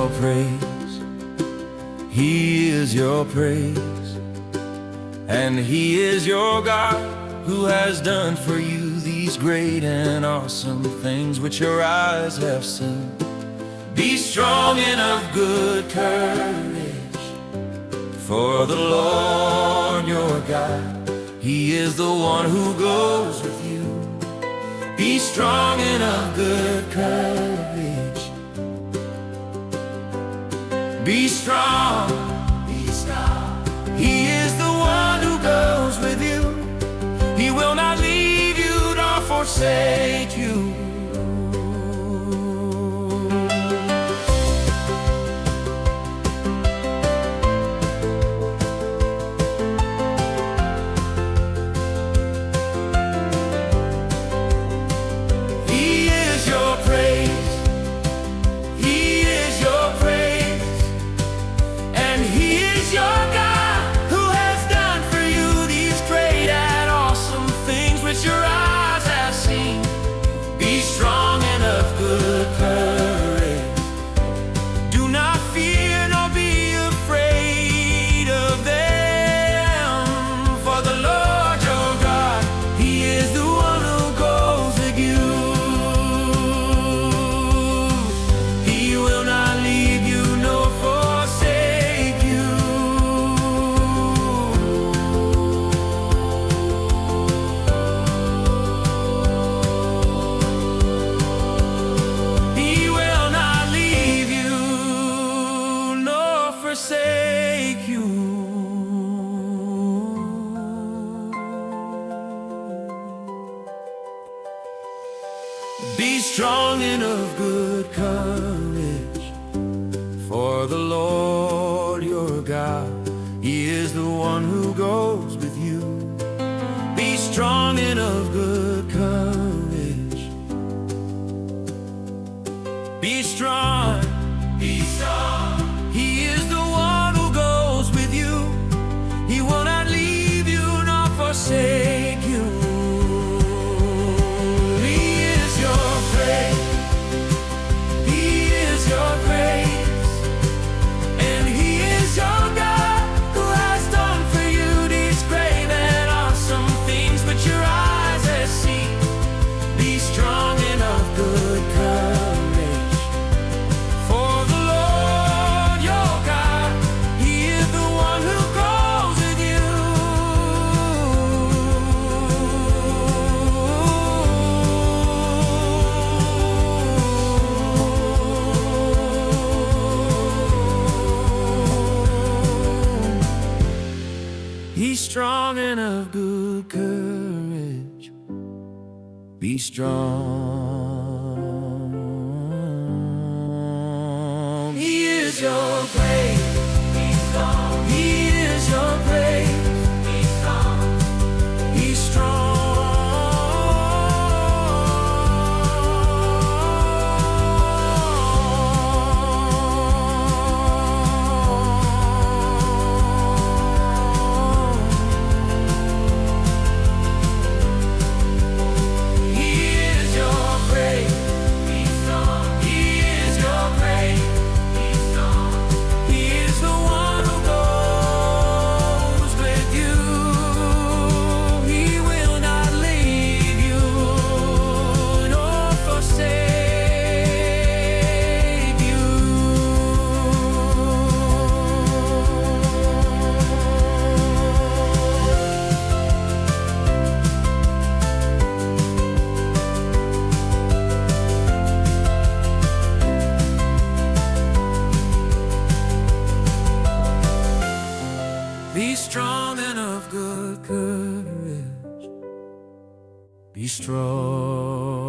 your praise. He is your praise. And He is your God, who has done for you these great and awesome things which your eyes have seen. Be strong and of good courage, for the Lord your God, He is the one who goes with you. Be strong and of good courage. Be strong, be strong. He is the one who goes with you. He will not leave you nor forsake you. He is your praise. He is your praise. And He is your God, who has done for you these great and awesome things which your eyes have seen. Be strong and of good courage. Do not fear nor be afraid of them, for the Lord your God, He is the one who goes with you. He will not leave you nor forsake you. He will not leave you nor forsake you. Be strong and of good courage, for the Lord your God, He is the one who goes with you. Be strong and of good courage. Be strong, be strong. He is the one who goes with you. He will not leave you nor forsake you. He is your praise. He is your praise. And He is your God, who has done for you these great and awesome things which your eyes have seen. Be strong and of good courage, for the Lord your God, He is the one who goes with you. He's strong and of good courage. Be strong. He is your praise. Be strong. He is your praise. Be strong. He's strong. He is your praise. Be strong. He is your praise. Be strong. He is the one who goes with you. He will not leave you nor forsake you. Be strong and of good courage. Be strong.